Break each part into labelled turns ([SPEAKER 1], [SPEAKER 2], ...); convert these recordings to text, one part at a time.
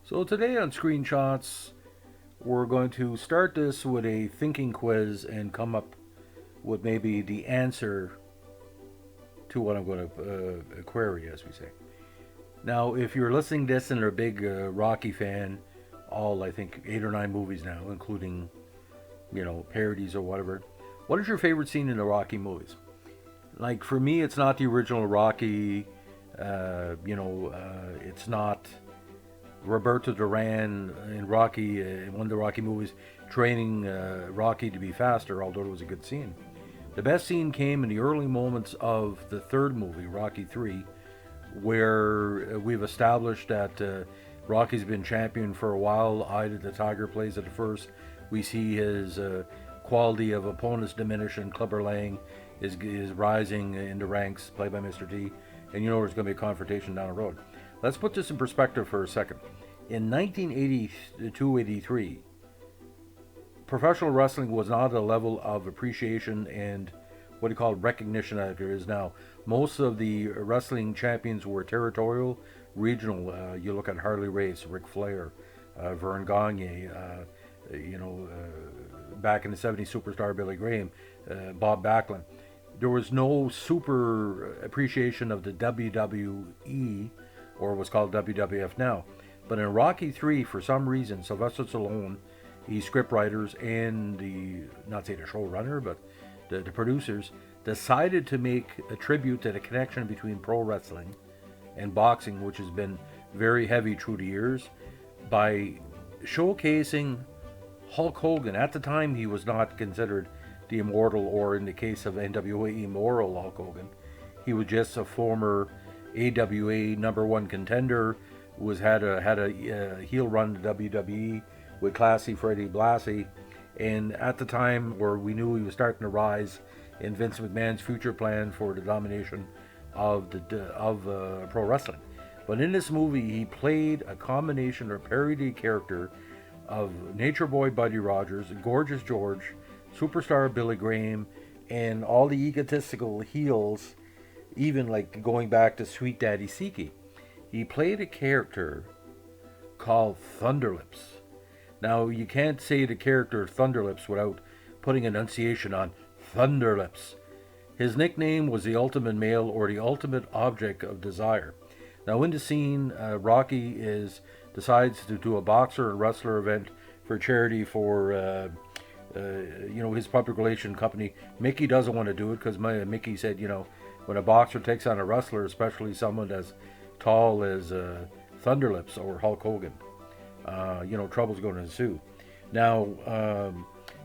[SPEAKER 1] So today on Screenshots, we're going to start this with a thinking quiz and come up with maybe the answer to what I'm going to query, as we say. Now, if you're listening to this and are a big Rocky fan, all I think 8 or 9 movies now, including parodies or whatever. What is your favorite scene in the Rocky movies? Like for me, it's not the original Rocky. It's not Roberto Duran in Rocky, in one of the Rocky movies, training Rocky to be faster, although it was a good scene. The best scene came in the early moments of the third movie, Rocky 3, where we've established that Rocky's been champion for a while. Eye the Tiger plays at the first. We see his quality of opponents diminish, and Clubber Lang is rising in the ranks, played by Mr. T. And there's going to be a confrontation down the road. Let's put this in perspective for a second. In 1982-83, professional wrestling was not at a level of appreciation and what he called recognition that it is now. Most of the wrestling champions were territorial, regional. You look at Harley Race, Ric Flair, Vern Gagne, back in the 70s, superstar Billy Graham, Bob Backlund. There was no super appreciation of the WWE, or what's called WWF now. But in Rocky 3, for some reason, Sylvester Stallone, the scriptwriters and not say the showrunner, but the producers, decided to make a tribute to the connection between pro wrestling and boxing, which has been very heavy through the years, by showcasing Hulk Hogan. At the time, he was not considered the immortal, or in the case of NWA, immoral Hulk Hogan. He was just a former AWA #1 contender, had a heel run to WWE with Classy Freddie Blassie, and at the time where we knew he was starting to rise in Vince McMahon's future plan for the domination of pro wrestling. But in this movie, he played a combination or parody character of Nature Boy Buddy Rogers, Gorgeous George, superstar Billy Graham, and all the egotistical heels, even like going back to Sweet Daddy Siki. He played a character called Thunderlips. Now, you can't say the character Thunderlips without putting enunciation on Thunderlips. His nickname was the ultimate male, or the ultimate object of desire. Now, in the scene, Rocky decides to do a boxer and wrestler event for charity for his public relation company. Mickey doesn't want to do it because Mickey said, when a boxer takes on a wrestler, especially someone as tall as Thunderlips or Hulk Hogan, trouble's going to ensue. Now,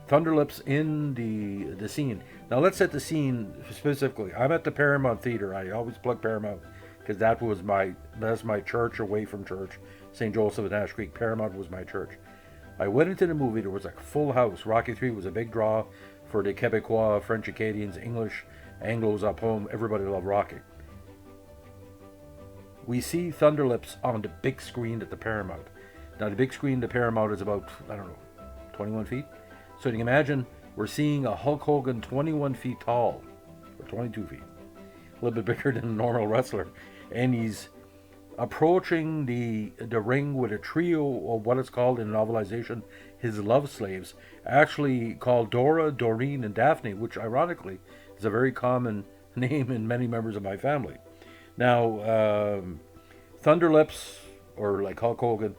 [SPEAKER 1] Thunderlips in the scene. Now, let's set the scene specifically. I'm at the Paramount Theater. I always plug Paramount because that's my church away from church. St. Joseph and Ash Creek. Paramount was my church. I went into the movie. There was a full house. Rocky 3 was a big draw for the Quebecois, French Acadians, English, Anglos up home. Everybody loved Rocky. We see Thunderlips on the big screen at the Paramount. Now, the big screen at the Paramount is about, 21 feet. So you can imagine we're seeing a Hulk Hogan 21 feet tall, or 22 feet. A little bit bigger than a normal wrestler. And he's approaching the ring with a trio of what is called in novelization his love slaves, actually called Dora, Doreen, and Daphne, which ironically is a very common name in many members of my family. Now, Thunderlips, or like Hulk Hogan,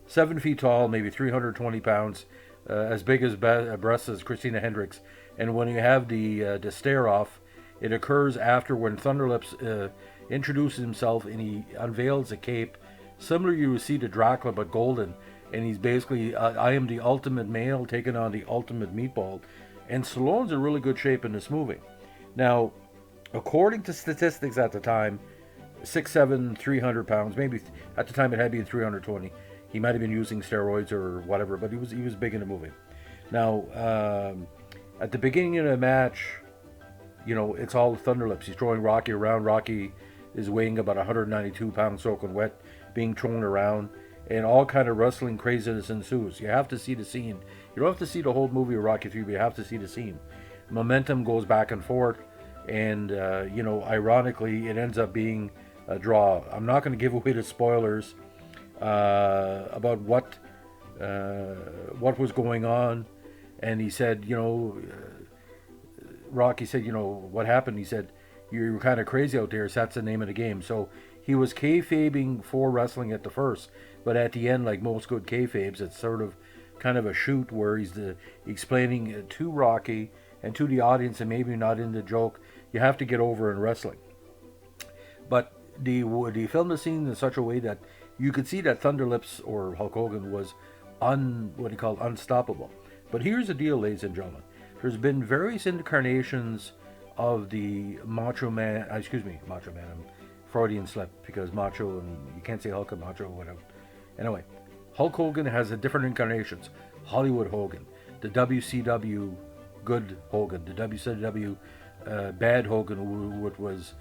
[SPEAKER 1] 7 feet tall, maybe 320 pounds, as big as breasts as Christina Hendricks. And when you have the stare off, it occurs after when Thunderlips introduces himself and he unveils a cape, similar you see to Dracula but golden. And he's basically, I am the ultimate male taking on the ultimate meatball. And Stallone's in really good shape in this movie. Now, according to statistics at the time, 6'7", 300 pounds, maybe at the time it had been 320. He might have been using steroids or whatever, but he was big in the movie. Now, at the beginning of the match, it's all Thunderlips. He's throwing Rocky around. Rocky is weighing about 192 pounds, soaking wet, being thrown around, and all kind of wrestling craziness ensues. You have to see the scene. You don't have to see the whole movie of Rocky 3, but you have to see the scene. Momentum goes back and forth, and ironically, it ends up being a draw. I'm not going to give away the spoilers, about what was going on, and he said, Rocky said, what happened? He said, you were kind of crazy out there. So that's the name of the game. So he was kayfabing for wrestling at the first, but at the end, like most good kayfabes, it's sort of kind of a shoot where he's explaining to Rocky and to the audience, and maybe not in the joke, you have to get over in wrestling. But they filmed the scene in such a way that you could see that Thunderlips or Hulk Hogan was what he called unstoppable. But here's the deal, ladies and gentlemen. There's been various incarnations of the Macho Man. Macho Man. I'm Freudian slip because Macho and you can't say Hulk and Macho or whatever. Anyway, Hulk Hogan has a different incarnations. Hollywood Hogan, the WCW good Hogan, the WCW bad Hogan, which was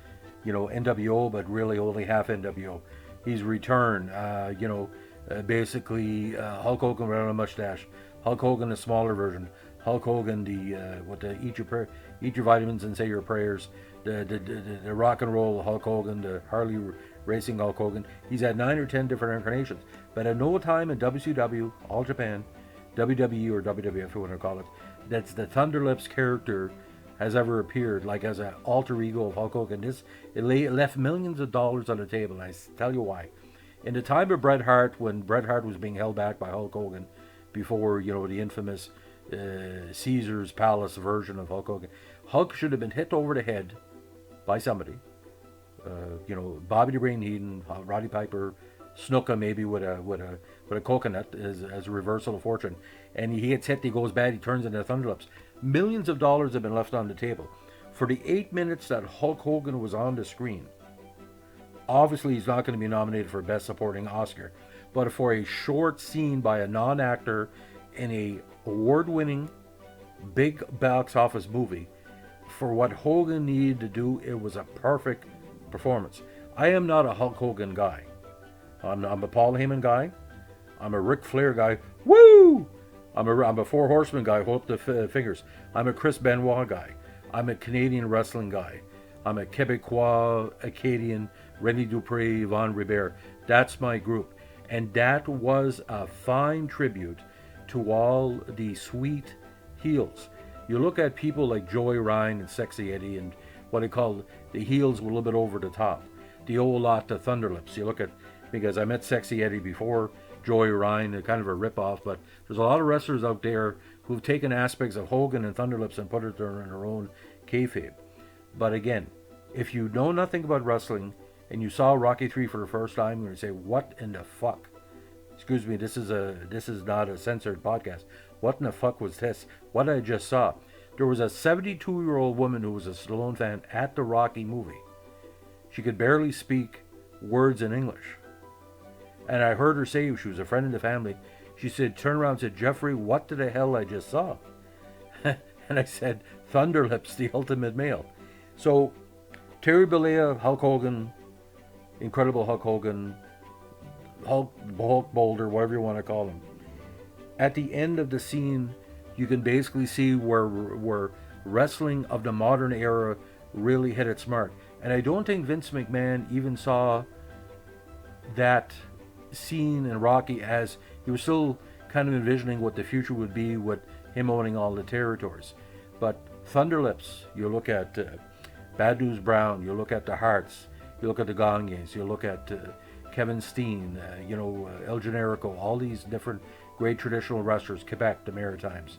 [SPEAKER 1] NWO, but really only half NWO. He's returned. Basically Hulk Hogan without a mustache. Hulk Hogan, the smaller version. Hulk Hogan, the eat your vitamins and say your prayers. The rock and roll Hulk Hogan, the Harley racing Hulk Hogan. He's had 9 or 10 different incarnations, but at no time in WCW, All Japan, WWE or WWF, if you want to call it, that's the Thunderlips character has ever appeared like as an alter ego of Hulk Hogan. It left millions of dollars on the table, and I tell you why. In the time of Bret Hart, when Bret Hart was being held back by Hulk Hogan, before the infamous Caesar's Palace version of Hulk Hogan, Hulk should have been hit over the head by somebody. Bobby the Brain Heenan, Roddy Piper, Snuka maybe with a coconut as a reversal of fortune, and he gets hit. He goes bad. He turns into Thunderlips. Millions of dollars have been left on the table for the 8 minutes that Hulk Hogan was on the screen. Obviously, he's not going to be nominated for Best Supporting Oscar, but for a short scene by a non-actor in a award-winning, big box office movie, for what Hogan needed to do, it was a perfect performance. I am not a Hulk Hogan guy. I'm a Paul Heyman guy. I'm a Ric Flair guy. Woo! I'm a Four Horsemen guy. Hold up the fingers. I'm a Chris Benoit guy. I'm a Canadian wrestling guy. I'm a Quebecois, Acadian, Rene Dupree, Yvon Ribert. That's my group. And that was a fine tribute to all the sweet heels. You look at people like Joey Ryan and Sexy Eddie and what I call the heels were a little bit over the top. The old lot, the Thunderlips. You look at, because I met Sexy Eddie before Joey Ryan, kind of a ripoff, but there's a lot of wrestlers out there who've taken aspects of Hogan and Thunderlips and put it in their own kayfabe. But again, if you know nothing about wrestling and you saw Rocky 3 for the first time, you're going to say, what in the fuck? Excuse me, this is not a censored podcast. What in the fuck was this? What I just saw. There was a 72-year-old woman who was a Stallone fan at the Rocky movie. She could barely speak words in English. And I heard her say, she was a friend of the family, she said, turn around and said, Jeffrey, what the hell I just saw? And I said, Thunderlips, the ultimate male. So, Terry Bollea, Hulk Hogan, Incredible Hulk Hogan, Hulk Boulder, whatever you want to call him. At the end of the scene, you can basically see where wrestling of the modern era really hit its mark. And I don't think Vince McMahon even saw that scene in Rocky, as he was still kind of envisioning what the future would be with him owning all the territories. But Thunderlips, you look at Bad News Brown, you look at the Hearts, you look at the Gagnes, you look at Kevin Steen, El Generico, all these different great traditional wrestlers, Quebec, the Maritimes,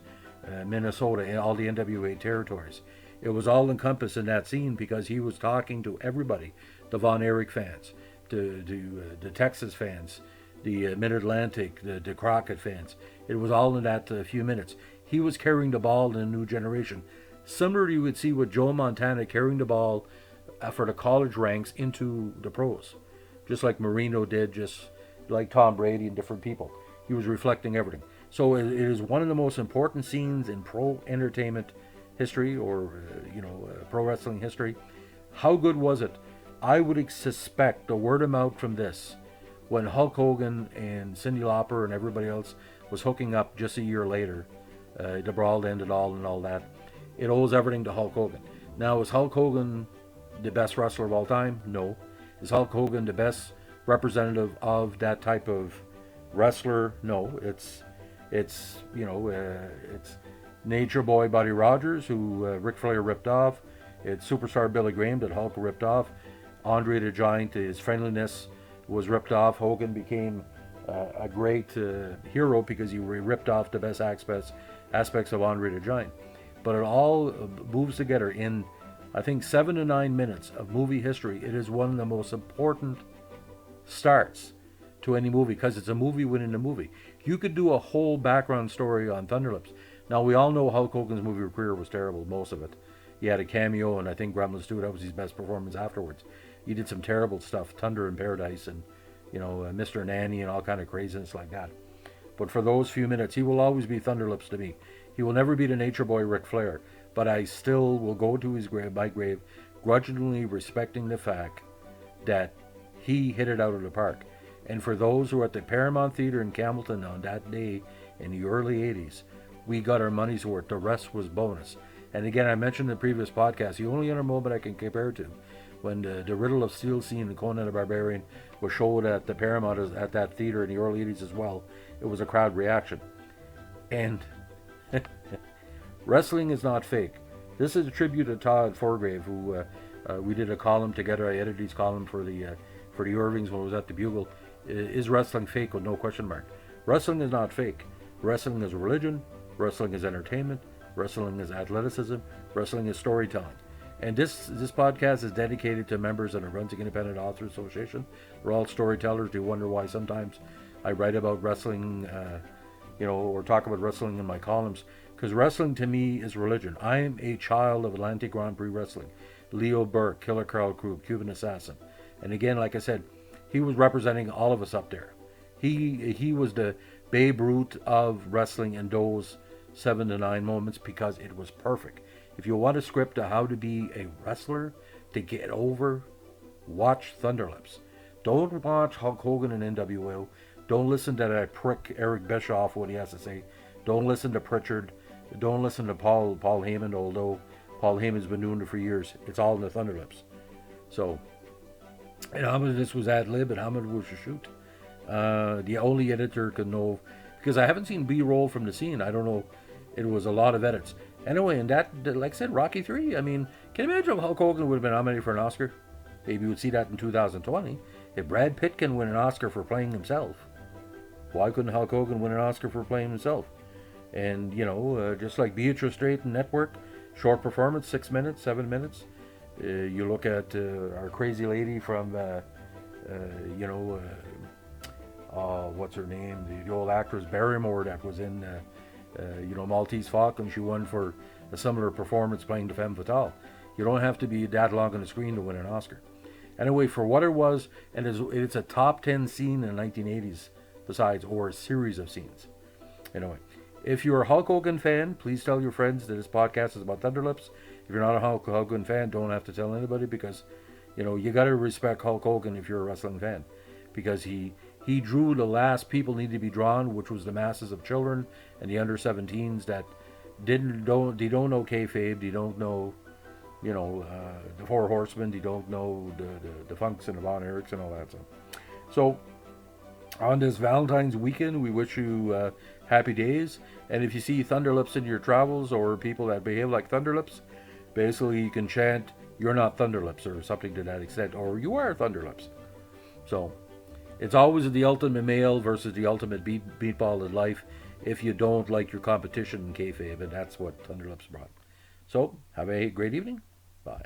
[SPEAKER 1] Minnesota, and all the NWA territories. It was all encompassed in that scene because he was talking to everybody, the Von Erich fans, the Texas fans, the Mid-Atlantic, the Crockett fans. It was all in that few minutes. He was carrying the ball in a new generation. Similar, you would see with Joe Montana carrying the ball for the college ranks into the pros, just like Marino did, just like Tom Brady and different people. He was reflecting everything. So it is one of the most important scenes in pro entertainment history, or pro wrestling history. How good was it? I would suspect the word of mouth from this, when Hulk Hogan and Cyndi Lauper and everybody else was hooking up just a year later, the brawl ended all and all that. It owes everything to Hulk Hogan. Now, is Hulk Hogan the best wrestler of all time? No. Is Hulk Hogan the best representative of that type of wrestler. No, it's it's Nature Boy Buddy Rogers, who Ric Flair ripped off. It's Superstar Billy Graham that Hulk ripped off. Andre the Giant, his friendliness was ripped off. Hogan became a great hero because he ripped off the best aspects of Andre the Giant. But it all moves together in, I think, 7 to 9 minutes of movie history. It is one of the most important starts to any movie because it's a movie within a movie. You could do a whole background story on Thunderlips. Now, we all know Hulk Hogan's movie career was terrible, most of it. He had a cameo, and I think Gremlins 2, that was his best performance afterwards. He did some terrible stuff, Thunder in Paradise, and Mr. Nanny, and all kind of craziness like that. But for those few minutes, he will always be Thunderlips to me. He will never be the Nature Boy Ric Flair, but I still will go to his grave, my grave, grudgingly respecting the fact that he hit it out of the park. And for those who were at the Paramount Theater in Campbellton on that day in the early 80s, we got our money's worth. The rest was bonus. And again, I mentioned in the previous podcast, the only other moment I can compare to, when the Riddle of Steel scene in Conan the Barbarian was showed at the Paramount at that theater in the early 80s as well, it was a crowd reaction. And wrestling is not fake. This is a tribute to Todd Forgrave, who we did a column together. I edited his column for the Irvings when I was at the Bugle. Is wrestling fake? With no question mark. Wrestling is not fake. Wrestling is religion. Wrestling is entertainment. Wrestling is athleticism. Wrestling is storytelling. And this podcast is dedicated to members of the Brunswick Independent Authors Association. They're all storytellers. You wonder why sometimes I write about wrestling, or talk about wrestling in my columns. Because wrestling to me is religion. I am a child of Atlantic Grand Prix Wrestling. Leo Burke, Killer Carl Krug, Cuban Assassin. And again, like I said, he was representing all of us up there. He was the Babe Ruth of wrestling in those 7 to 9 moments because it was perfect. If you want a script of how to be a wrestler, to get over, watch Thunderlips. Don't watch Hulk Hogan and NWO. Don't listen to that prick Eric Bischoff, what he has to say. Don't listen to Pritchard. Don't listen to Paul Heyman, although Paul Heyman's been doing it for years. It's all in the Thunderlips. So, and how much of this was ad-lib and how much was a shoot? The only editor could know, because I haven't seen B-roll from the scene. I don't know. It was a lot of edits. Anyway, and that, like I said, Rocky 3, I mean, can you imagine if Hulk Hogan would have been nominated for an Oscar? Maybe we'd see that in 2020. If Brad Pitt can win an Oscar for playing himself, why couldn't Hulk Hogan win an Oscar for playing himself? And, just like Beatrice Straight in Network, short performance, 6 minutes, 7 minutes. You look at our crazy lady from, what's her name? The old actress Barrymore that was in, Maltese Falcon. She won for a similar performance playing the Femme Fatale. You don't have to be that long on the screen to win an Oscar. Anyway, for what it was, and it's a top 10 scene in the 1980s, besides, or a series of scenes. Anyway, if you're a Hulk Hogan fan, please tell your friends that this podcast is about Thunderlips. If you're not a Hulk Hogan fan, don't have to tell anybody because, you got to respect Hulk Hogan if you're a wrestling fan. Because he drew the last people needed to be drawn, which was the masses of children and the under 17s that they don't know kayfabe, they don't know, the Four Horsemen, they don't know the Funks and the Von Erichs and all that stuff. So, on this Valentine's weekend, we wish you happy days. And if you see Thunderlips in your travels or people that behave like Thunderlips, basically you can chant, "You're not Thunderlips," or something to that extent, or "You are Thunderlips." So, it's always the ultimate male versus the ultimate beatball in life if you don't like your competition in kayfabe, and that's what Thunderlips brought. So, have a great evening. Bye.